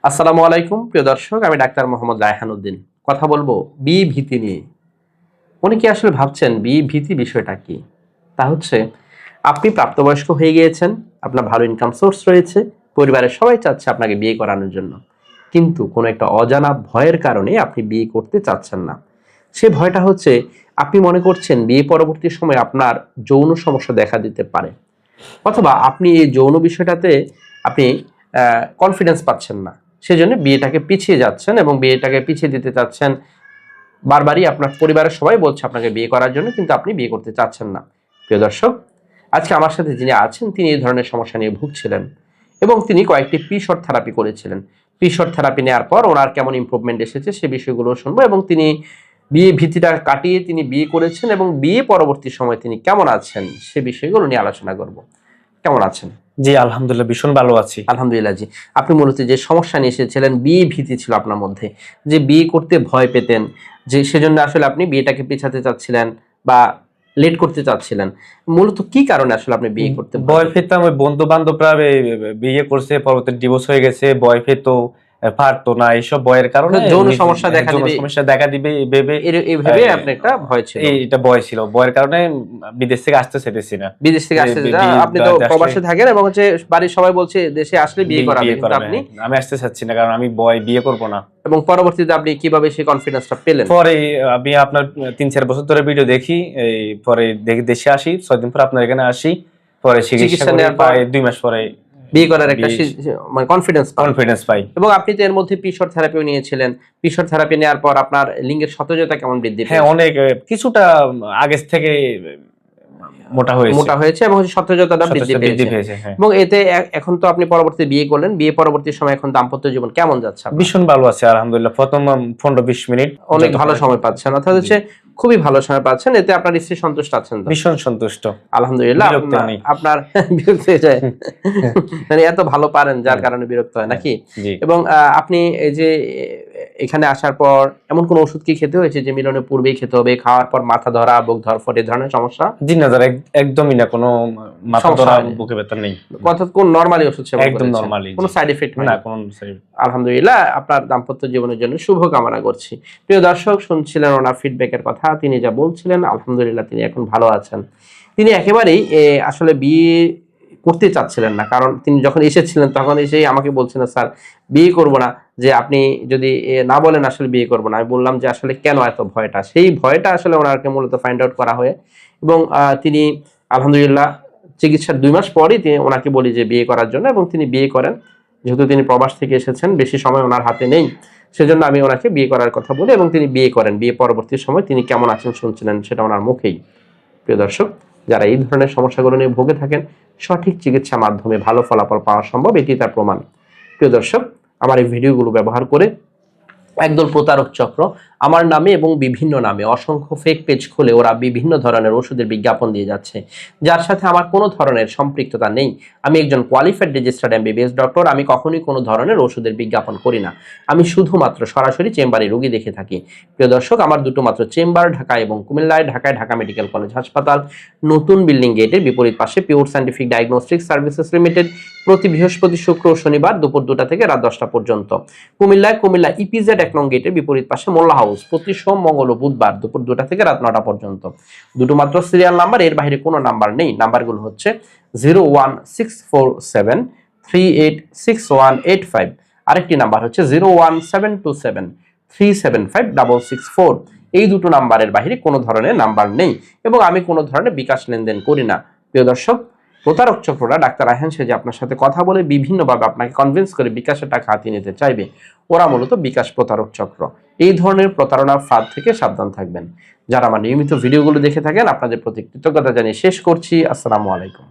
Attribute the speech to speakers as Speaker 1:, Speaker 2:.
Speaker 1: আসসালামু আলাইকুম প্রিয় দর্শক, আমি ডাক্তার মোহাম্মদ রায়হান উদ্দিন। কথা বলবো বিয়ে ভীতি নিয়ে। অনেকে আসলে ভাবছেন বিয়ে ভীতি বিষয়টা কি। তা হচ্ছে, আপনি প্রাপ্তবয়স্ক হয়ে গিয়েছেন, আপনার ভালো ইনকাম সোর্স রয়েছে, পরিবারের সবাই চাচ্ছে আপনাকে বিয়ে করানোর জন্য, কিন্তু কোনো একটা অজানা ভয়ের কারণে আপনি বিয়ে করতে চাচ্ছেন না। সে ভয়টা হচ্ছে, আপনি মনে করছেন বিয়ে পরবর্তী সময়ে আপনার যৌন সমস্যা দেখা দিতে পারে, অথবা আপনি এই যৌন বিষয়টাতে আপনি কনফিডেন্স পাচ্ছেন না, সেজন্য বিয়েটাকে পিছিয়ে যাচ্ছেন এবং বিয়েটাকে পিছিয়ে দিতে চাচ্ছেন। বারবারই আপনার পরিবারের সবাই বলছে আপনাকে বিয়ে করার জন্য, কিন্তু আপনি বিয়ে করতে চাচ্ছেন না। প্রিয় দর্শক, আজকে আমার সাথে যিনি আছেন তিনি এই ধরনের সমস্যা নিয়ে ভুগছিলেন এবং তিনি কয়েকটি পিশর থেরাপি করেছিলেন। পিশর থেরাপি নেওয়ার পর ওনার কেমন ইমপ্রুভমেন্ট এসেছে সে বিষয়গুলো শুনবো, এবং তিনি বিয়ে ভীতিটা কাটিয়ে তিনি বিয়ে করেছেন এবং বিয়ে পরবর্তী সময় তিনি কেমন আছেন সে বিষয়গুলো নিয়ে আলোচনা করব। কেমন আছেন?
Speaker 2: জি আলহামদুলিল্লাহ, ভীষণ ভালো আছি।
Speaker 1: আলহামদুলিল্লাহ। জি, আপনি মূলত যে সমস্যা নিয়ে এসেছিলেন, বিয়ে ভীতি ছিল আপনার মধ্যে, যে বিয়ে করতে ভয় পেতেন, যে সেজন্য আসলে আপনি বিয়েটাকে পিছাতে চাচ্ছিলেন বা লেট করতে চাচ্ছিলেন, মূলত কি কারণে আসলে আপনি বিয়ে করতে
Speaker 2: ভয় পেতাম, ওই বন্ধু বান্ধবরা বিয়ে করছে, পরবর্তী ডিভোর্স হয়ে গেছে, ভয় পেত, পারতো না, এইসব ভয়ের কারণে
Speaker 1: যৌন সমস্যা দেখা
Speaker 2: দিবে ভেবে
Speaker 1: এইভাবে আপনি একটা ভয় ছিল।
Speaker 2: এটা ভয় ছিল, ভয়ের কারণে বিদেশ থেকে আসতে চাইতেছি না।
Speaker 1: বিদেশ থেকে আসতে আপনি তো প্রবাসে থাকেন এবং হচ্ছে বাড়ির সবাই বলছে দেশে আসলে বিয়ে করাবে, কিন্তু আপনি
Speaker 2: আমি আসতে চাচ্ছি না, কারণ আমি বিয়ে করব না।
Speaker 1: এবং পরবর্তীতে আপনি কিভাবে সেই কনফিডেন্সটা পেলেন?
Speaker 2: পরে আমি আপনার 3-4 বছর ধরে ভিডিও দেখি, এই পরে দেশে আসি, 6 দিন পর আপনার এখানে আসি, পরে চিকিৎসা নেওয়ার পর 2 মাস পরে
Speaker 1: বিয়ে করার একটা মানে কনফিডেন্স পাই। এবং আপনি তো এর মধ্যে পিশর থেরাপিও নিয়েছিলেন। পিশর থেরাপি নেওয়ার পর আপনার লিঙ্গের সতেজতা কেমন বৃদ্ধি পেয়েছে?
Speaker 2: হ্যাঁ, অনেক, কিছুটা আগে থেকে মোটা হয়েছে এবং সতেজতাটা বৃদ্ধি পেয়েছে।
Speaker 1: এবং এতে এখন তো আপনি পরবর্তী বিয়ে করলেন, বিয়ে পরবর্তী সময় এখন দাম্পত্য জীবন কেমন যাচ্ছে?
Speaker 2: ভীষণ ভালো আছে আলহামদুলিল্লাহ। প্রথম 15-20 মিনিট
Speaker 1: অনেক ভালো সময় পাচ্ছেন, অর্থাৎ হচ্ছে খুবই ভালো সময় পাচ্ছেন। এতে আপনার স্ত্রী সন্তুষ্ট আছেন?
Speaker 2: ভীষণ সন্তুষ্ট
Speaker 1: আলহামদুলিল্লাহ। আপনার বিরক্ত হয়ে যায় মানে এত ভালো পারেন যার কারণে বিরক্ত হয় নাকি? এবং আপনি এই যে এখানে আসার পর এমন কোন ওষুধ কি খেতে হয়েছে যে মিলনের পূর্বেই খেতে হবে, খাওয়ার পর মাথা ধরা, বুক ধরফট এই ধরনের সমস্যা?
Speaker 2: জি না, একদমই না, কোনো মাথা ধরা, বুকে ব্যথা নেই।
Speaker 1: অর্থাৎ কোন নরমালি ওষুধ সেবন
Speaker 2: একদম নরমালি,
Speaker 1: কোনো সাইড এফেক্ট
Speaker 2: না, কোনো সাইড।
Speaker 1: আলহামদুলিল্লাহ, আপনার দাম্পত্য জীবনের জন্য শুভ কামনা করছি। প্রিয় দর্শক, শুনছিলেন ওনার ফিডব্যাকের কথা, তিনি যা বলছিলেন, আলহামদুলিল্লাহ তিনি এখন ভালো আছেন। তিনি একেবারেই আসলে বিয়ে করতে চাচ্ছিলেন না, কারণ তিনি যখন এসেছিলেন তখন এসেই আমাকে বলছিলেন, স্যার বিয়ে করব না, যে আপনি যদি না বলেন আসলে বিয়ে করব না। আমি বললাম যে আসলে কেন এত ভয়টা? সেই ভয়টা আসলে ওনাকে মূলত ফাইন্ড আউট করা হয় এবং তিনি আলহামদুলিল্লাহ চিকিৎসার 2 মাস পরই ওনাকে বলি যে বিয়ে করার জন্য, এবং তিনি বিয়ে করেন। যেহেতু তিনি প্রবাস থেকে এসেছেন, বেশি সময় ওনার হাতে নেই, সেজন্য আমি ওনাকে বিয়ে করার কথা বলি এবং তিনি বিয়ে করেন। বিয়ে পরবর্তী সময় তিনি কেমন আছেন শুনছিলেন সেটা ওনার মুখেই। প্রিয় দর্শক, যারা এই ধরনের সমস্যাগুলো নিয়ে ভুগে থাকেন, সঠিক চিকিৎসার মাধ্যমে ভালো ফলাফল পাওয়া সম্ভব, এটি তার প্রমাণ। প্রিয় দর্শক, আমার এই ভিডিওগুলো ব্যবহার করে একদল প্রতারক চক্র আমার নামে এবং বিভিন্ন নামে অসংখ্য ফেক পেজ খুলে ওরা বিভিন্ন ধরনের ওষুধের বিজ্ঞাপন দিয়ে যাচ্ছে, যার সাথে আমার কোনো ধরনের সম্পৃক্ততা নেই। আমি একজন কোয়ালিফাইড রেজিস্টার্ড MBBS ডক্টর। আমি কখনোই কোনো ধরনের ওষুধের বিজ্ঞাপন করি না। আমি শুধুমাত্র সরাসরি চেম্বারে রোগী দেখে থাকি। প্রিয় দর্শক, আমার দুটো মাত্র চেম্বার ঢাকা এবং কুমিল্লায়। ঢাকায় ঢাকা মেডিকেল কলেজ হাসপাতাল, নতুন বিল্ডিং গেটের বিপরীত পাশে pure scientific diagnostic services limited, প্রতি বৃহস্পতি, শুক্র ও শনিবার দুপুর 2টা থেকে রাত 10টা পর্যন্ত। কুমিল্লা ইপিজেড 1 নং গেটের বিপরীত পাশে মোল্লা হাউস, প্রতি সোম, মঙ্গল ও বুধবার দুপুর 2টা থেকে রাত 9টা পর্যন্ত। দুটো মাত্র সিরিয়াল নাম্বার, এর বাইরে কোনো নাম্বার নেই। নাম্বারগুলো হচ্ছে 01647386185, আরেকটি নাম্বার হচ্ছে 01727375664। এই দুটো নাম্বারের বাইরে কোনো ধরনের নাম্বার নেই এবং আমি কোনো ধরনের বিকাশ লেনদেন করি না। প্রিয় দর্শক, প্রতারক চক্ররা ডাক্তার রায়হান সেজে আপনার সাথে কথা বলে বিভিন্নভাবে আপনাকে কনভিন্স করে বিকাশের টাকা হাতিয়ে নিতে চাইবে। ওরা মূলত বিকাশ প্রতারক চক্র। এই ধরনের প্রতারণার ফাঁদ থেকে সাবধান থাকবেন। যারা আমার নিয়মিত ভিডিওগুলো দেখে থাকেন, আপনাদের প্রতি কৃতজ্ঞতা জানিয়ে শেষ করছি। আসসালামু আলাইকুম।